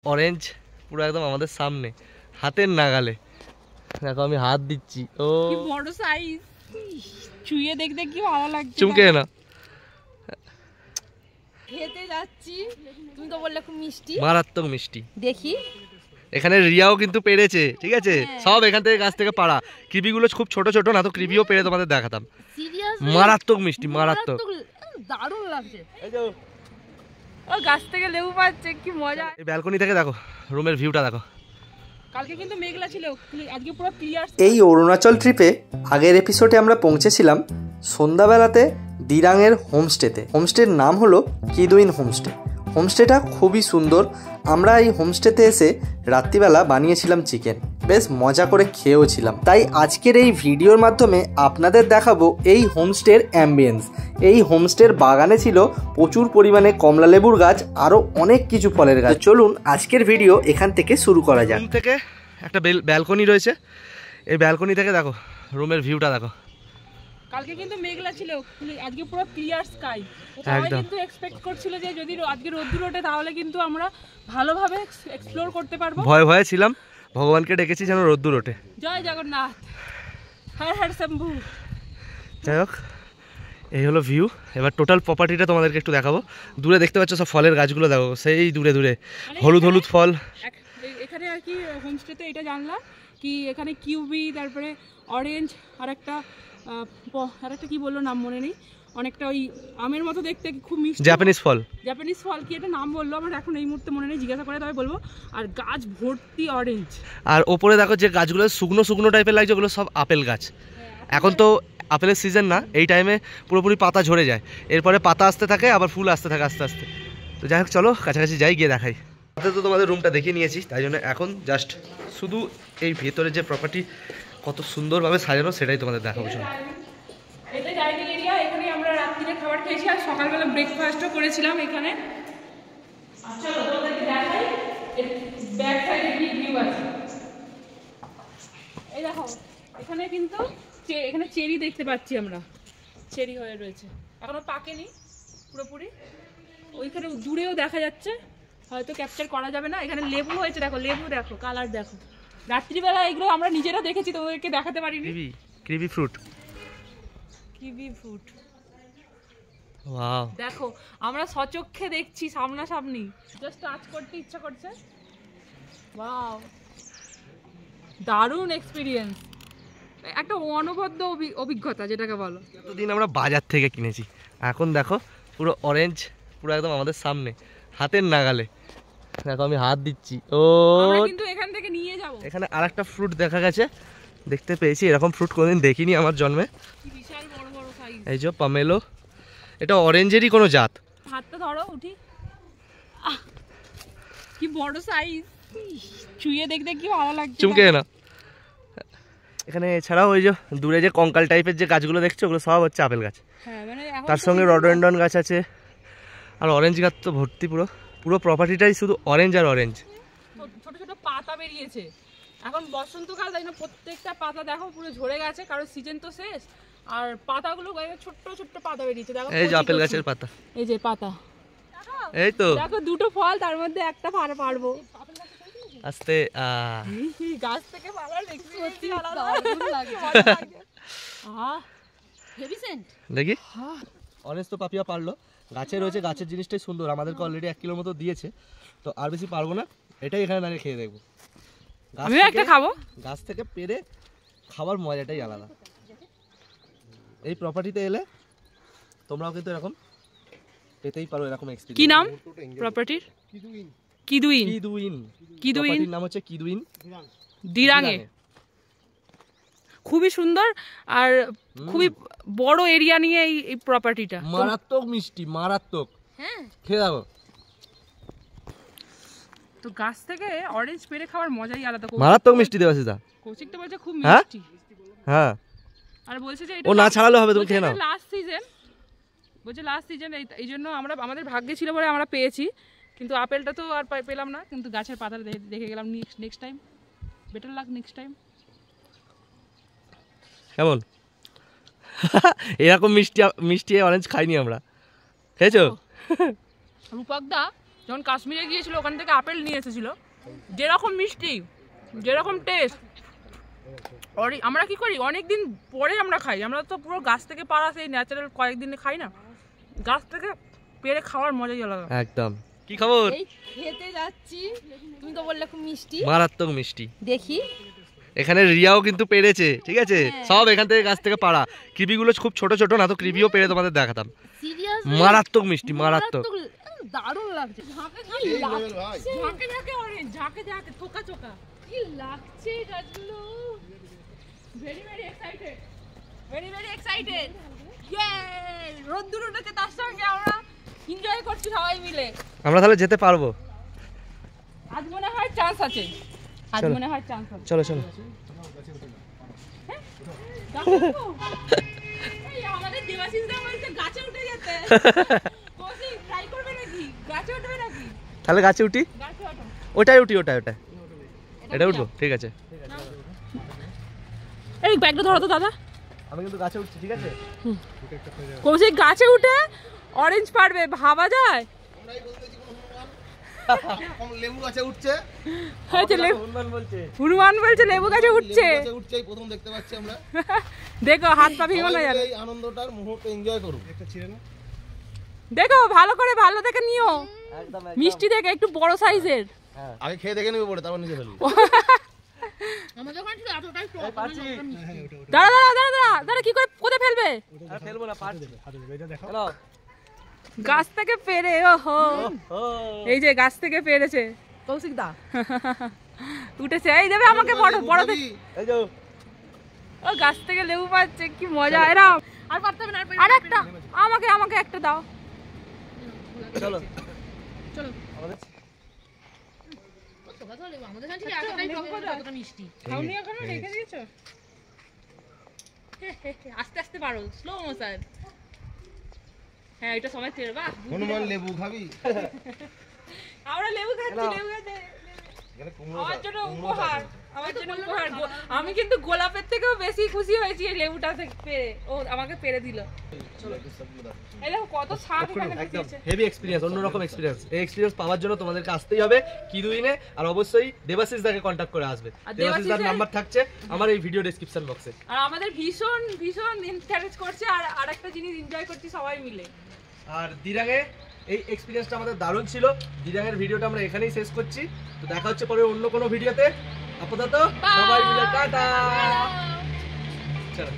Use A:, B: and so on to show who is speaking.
A: Orange পুরো একদম আমাদের সামনে, হাতের নাগালে। দেখো আমি হাত দিচ্ছি। ও
B: কি বড় সাইজ, ছুঁয়ে দেখতে কি ভালো লাগছে।
A: চুমকে না,
B: খেতে যাচ্ছি। তুমি তো বললে খুব মিষ্টি,
A: মারাত্মক মিষ্টি।
B: দেখি
A: এখানে রিয়াও কিন্তু পেরেছে, ঠিক আছে? সব এখান থেকে গাছ থেকে পাড়া। ক্রিবিগুলো খুব ছোট ছোট, না তো ক্রিবিও পেরে তোমাদের দেখাতাম। মারাত্মক মিষ্টি, মারাত্মক,
B: দারুণ লাগছে। ও গাছ থেকে লেবু পাচ্ছে, কি মজা।
A: এই ব্যালকনি থেকে দেখো রুমের ভিউটা দেখো।
B: কালকে কিন্তু মেঘলা ছিল, আজকে পুরো ক্লিয়ার।
C: এই অরুণাচল ট্রিপে আগের এপিসোডে আমরা পৌঁছেছিলাম সন্ধ্যাবেলাতে দিরাংয়ের হোমস্টেতে। হোমস্টের নাম হলো কিদুইন হোমস্টে। হোমস্টেটা খুবই সুন্দর। আমরা এই হোমস্টেতে এসে রাত্রিবেলা বানিয়েছিলাম চিকেন, বেশ মজা করে খেয়েও ছিলাম। তাই আজকের এই ভিডিওর মাধ্যমে আপনাদের দেখাবো এই হোমস্টের অ্যাম্বিয়েন্স। এই হোমস্টের বাগানে ছিল প্রচুর পরিমাণে কমলা লেবুর গাছ, আরও অনেক কিছু ফলের গাছ। চলুন আজকের ভিডিও এখান থেকে শুরু করা যাক।
A: রুম থেকে একটা ব্যালকনি রয়েছে, এই ব্যালকনি থেকে দেখো রুমের ভিউটা দেখো।
B: কালকে কিন্তু মেঘলা ছিল, আজকে পুরো ক্লিয়ার স্কাই। সবাই কিন্তু এক্সপেক্ট করছিল যে যদি আজকে রোদ্দুর ওঠে তাহলে কিন্তু আমরা ভালোভাবে এক্সপ্লোর করতে পারবো।
A: ভয় ভয়ে ছিলাম, ভগবানকে ডেকেছি যেন রোদ্দুর ওঠে।
B: জয় জগন্নাথ, হর হর শম্ভু।
A: যাই হোক, এই হলো ভিউ। এবার টোটাল প্রপার্টিটা তোমাদেরকে একটু দেখাবো। দূরে দেখতে পাচ্ছ সব ফলের গাছগুলো, দেখো সেই দূরে দূরে হলুদ হলুদ ফল।
B: এখানে আর কি হোমস্টেতে এটা জানলাম কি এখানে কিউবি, তারপরে অরেঞ্জ, আর একটা কি বললো নাম মনে নেই, অনেকটা ওই আমের মতো দেখতে, খুব মিষ্টি জাপানিজ ফল কি এটা নাম বললো, আমার এখন এই মুহূর্তে মনে নেই, জিজ্ঞাসা করে তবে বলবো। আর গাছ ভর্তি অরেঞ্জ। আর
A: ওপরে দেখো যে গাছগুলো শুকনো শুকনো টাইপের লাগছে, ওগুলো সব আপেল গাছ। এখন তো আপেলের সিজন না, এই টাইমে পুরোপুরি পাতা ঝরে যায়, এরপরে পাতা আসতে থাকে, আবার ফুল আসতে থাকে আস্তে আস্তে। তো যাই হোক, চলো কাছাকাছি যাই, গিয়ে দেখাই। তো তোমাদের রুমটা দেখিয়ে নিয়েছি, তাই জন্য এখন জাস্ট শুধু এই ভেতরে যে প্রপার্টি কত সুন্দরভাবে সাজানো সেটাই তোমাদের দেখাবো। চলো,
B: এটা ডাইনিং এরিয়া, এখানে আমরা রাত্রিরে খাবার খেয়েছি আর সকালবেলা ব্রেকফাস্টও করেছিলাম এখানে। আচ্ছা তোমাদেরকে দেখাই ব্যাক সাইডে কি ভিউ আছে। এই দেখো এখানে কিন্তু এখানে চেরি দেখতে পাচ্ছি আমরা, চেরি হয়ে রয়েছে, এখনো পাকেনি পুরোপুরি। ওইখানে দূরেও দেখা যাচ্ছে, হয়তো ক্যাপচার করা যাবে না। এখানে লেবু হয়েছে, দেখো লেবু, দেখো কালার দেখো। রাত্রিবেলা এগুলো আমরা নিজেরা দেখেছি, তোমাদেরকে দেখাতে পারিনি।
A: কিবি ফ্রুট, ওয়াও,
B: দেখো আমরা সচক্ষে দেখছি সামনাসামনি, জাস্ট টাচ করতে ইচ্ছা করছে। ওয়াও, দারুণ এক্সপিরিয়েন্স, একটা অনবদ্য অভিজ্ঞতা যেটাকে বলো।
A: এতদিন আমরা বাজার থেকে কিনেছি, এখন দেখো পুরো অরেঞ্জ, পুরো একদম আমাদের সামনে, হাতের নাগালে। দেখো আমি হাত দিচ্ছি। ও
B: কিন্তু এখান থেকে নিয়ে যাব।
A: এখানে আরেকটা ফ্রুট দেখা গেছে, দেখতে পেয়েছি, এরকম ফ্রুট কোনোদিন দেখিনি আমার জন্মে।
B: বিশাল বড় বড় সাইজ।
A: এই যে পামেলো, এটা অরেঞ্জেরই কোনো জাত।
B: হাতটা ধরো, উঠি। কি বড় সাইজ, ছুঁয়ে দেখতে কি ভালো লাগছে।
A: চুমকে না। এখানে এছাড়াও ওই যে দূরে যে কঙ্কাল টাইপের যে গাছগুলো দেখছো, ওগুলো সব হচ্ছে আপেল গাছ।
B: হ্যাঁ, মানে
A: তার সঙ্গে রডোডেন্ড্রন গাছ আছে, আর অরেঞ্জ গাছ তো ভর্তি। পুরো প্রপার্টিটাই শুধু অরেঞ্জ আর অরেঞ্জ।
B: ছোট ছোট পাতা বেরিয়েছে, এখন বসন্তকাল, তাই না? প্রত্যেকটা পাতা দেখো পুরো ঝরে গেছে, কারণ সিজন তো শেষ। আর পাতাগুলো ছোট্ট ছোট্ট পাতা বেরিয়েছে, দেখো
A: এই যে আপেল গাছের পাতা,
B: এই যে পাতা,
A: এই তো
B: দেখো দুটো ফল, তার মধ্যে একটা পারবো
A: আস্তে।
B: গাছ থেকে পালার
A: দেখি অরেঞ্জ তো পাপিয়া পারলো, গাছে রয়েছে, গাছের জিনিসটাই সুন্দর। আমাদেরকে অলরেডি 1 কিলোর মতো দিয়েছে, তো আর বেশি পারবো না, এটাই এখানে দাঁড়িয়ে খেয়ে দেখবো।
B: আমিও একটা খাবো।
A: গাছ থেকে পেরে খাবার মজাটাই আলাদা। এই প্রপার্টিতে এলে তোমরাও কিন্তু এরকম পেতেই পারো, এরকম এক্সপেরিয়েন্স।
B: কি নাম প্রপার্টির? কিদুইন
A: নাম হচ্ছে কিদুইন,
B: দিরাঙে। খুবই সুন্দর আর খুবই বড় এরিয়া নিয়ে এই প্রপার্টিটা।
A: মারাত্মক মিষ্টি, মারাত্মক।
B: হ্যাঁ,
A: খেয়ে দেখো।
B: তো গাছ থেকে অরেঞ্জ পেড়ে খাওয়ার মজাই আলাদা।
A: মারাত্মক মিষ্টি দেবাশিসদা।
B: কৌশিক তো বলছে খুব মিষ্টি।
A: হ্যাঁ,
B: আর বলছে যে
A: ও না ছাড়ালে হবে, তুমি খেয়ে নাও।
B: লাস্ট সিজন বলছে, লাস্ট সিজন, এই জন্য আমরা, আমাদের ভাগ্যে ছিল বলে আমরা পেয়েছি, কিন্তু আপেলটা তো আর পেলাম না। কিন্তু গাছের পাতা দেখে গেলাম। Next time better luck, next time.
A: কেমন? এরকম মিষ্টি অরেঞ্জ খাইনি আমরা। খেয়েছো?
B: রূপকদা যখন কাশ্মীরে গিয়েছিল ওখান থেকে আপেল নিয়ে এসেছিল, যেরকম মিষ্টি যেরকম টেস্ট। আমরা কি করি অনেকদিন পরে আমরা খাই, আমরা তো পুরো গাছ থেকে পাড়া সেই ন্যাচারাল কয়েকদিনে খাই না, গাছ থেকে পেরে খাওয়ার মজাই আলাদা
A: একদম। কি খবর?
D: এই খেতে যাচ্ছি, তুমি তো বললে খুব মিষ্টি,
A: মারাত্মক মিষ্টি।
D: দেখি
A: এখানে রিয়াও কিন্তু পেরেছে, ঠিক আছে, সব এখান থেকে গাছ থেকে পাড়া। কিবিগুলো খুব ছোট ছোট না তো, কিবিও পেরে তোমাদের দেখাতাম।
D: সিরিয়াসলি
A: মারাত্মক মিষ্টি, মারাত্মক।
D: দারুণ লাগছে, ঝাঁকে ঝাঁকে অরেঞ্জ, ঝাঁকে ঝাঁকে থোকা থোকা কি লাগছে গাছগুলো।
B: Very very excited, very very excited. ইয়ে, রোদ্দুর উঠেছে, তার সঙ্গে আমরা এনজয় করছি সবাই মিলে।
A: আমরা তাহলে যেতে পারবো?
B: আজ মনে হয় চান্স আছে, আজ
A: চলো।
B: মনে হয় চান্স আছে।
A: চলো চলো।
B: এই আমাদের দেবাশিস দা বলছে গাছে উঠে যেতে। কৌশিক ট্রাই করবে নাকি? গাছে উঠবে নাকি?
A: তাহলে গাছে উঠি,
B: গাছে ওঠো।
A: ওটাই উঠি, ওটাই ওটাই, এটা উঠবো, ঠিক আছে।
B: এই ব্যাগটা ধরো তো দাদা।
A: আমি কিন্তু গাছে উঠছি, ঠিক আছে।
B: কৌশিক গাছে উঠে অরেঞ্জ পারবে, ভাবা যায়?
E: লেবু গাছে উঠছে,
A: হনুমান বলছে,
B: হনুমান বলছে লেবু গাছে উঠছে।
E: লেবু গাছে উঠছে, এই প্রথম দেখতে পাচ্ছি আমরা।
B: দেখো হাত পা ভেঙো না
E: সবাই
B: যেন।
E: মিলে এই আনন্দটার মুহূর্ত এনজয় করুন। একটা ছিঁড়ে না,
B: দেখো ভালো করে, ভালো দেখে নিও,
A: একদম
B: মিষ্টি দেখে, একটু বড় সাইজের।
E: আগে খেয়ে দেখে নেবে বলে, তারপর নিজে ফেলবো।
D: আমাদের ওখানে শুধু এতটাই টক,
A: পারছি।
B: দাঁড়া দাঁড়া দাঁড়া দাঁড়া দাঁড়া, কি করে কোথায় ফেলবে?
A: আর ফেলবো না, পারছি। হ্যালো।
B: গাছ থেকে পেরে, ওহো, এই যে গাছ থেকে পেরেছে কৌশিক দা। উঠেছে, এই দেবে আমাকে বড় বড় দেখে।
A: এই যে
B: ও গাছ থেকে লেবু পাচ্ছে, কি মজা এরম।
D: আর পারতে হবে না,
B: আর একটা আমাকে, আমাকে একটা দাও।
A: চলো
D: চলো
A: আমাদের
D: কথা বলে আমাদের ওখানে ঠিক এতটাই টক, এতটা মিষ্টি।
B: খাওনি এখনো, রেখে দিয়েছো?
D: আস্তে আস্তে পারো, স্লো মোশন।
B: হ্যাঁ এটা সময় ছেড়ে, বাহ।
E: হনুমান লেবু খাবি?
B: আমরা লেবু খাচ্ছি, লেবু খাচ্ছি।
E: এখানে কুমড়ো
B: আমার জন্য উপহার, আমার জন্য উপহার। আমি কিন্তু গোলাপের থেকেও বেশি খুশি হয়েছি এই লেবুটা থেকে পেরে, ও আমাকে পেরে দিল। এই দেখো কত শাক এখানে
A: একদম
B: বসিয়েছে।
A: হেভি এক্সপিরিয়েন্স, অন্যরকম এক্সপিরিয়েন্স। এই এক্সপিরিয়েন্স পাওয়ার জন্য তোমাদেরকে আসতেই হবে কিদুইনে, আর অবশ্যই দেবাশিস দাকে কন্ট্যাক্ট করে আসবে।
B: আর
A: দেবাশিস দার
B: দেবাশিসের-
A: নাম্বার থাকছে আমার এই ভিডিও ডেসক্রিপশন বক্সে।
B: আর আমাদের ভীষণ ভীষণ এনকারেজ করছে, আর আরেকটা জিনিস এনজয় করছি সবাই মিলে।
A: আর দিরাঙে এই এক্সপিরিয়েন্সটা আমাদের দারুণ ছিল। দিরাঙের ভিডিওটা আমরা এখানেই শেষ করছি, তো দেখা হচ্ছে পরে অন্য কোনো ভিডিওতে। আপাতত সবাই মিলে টাটা। চলো।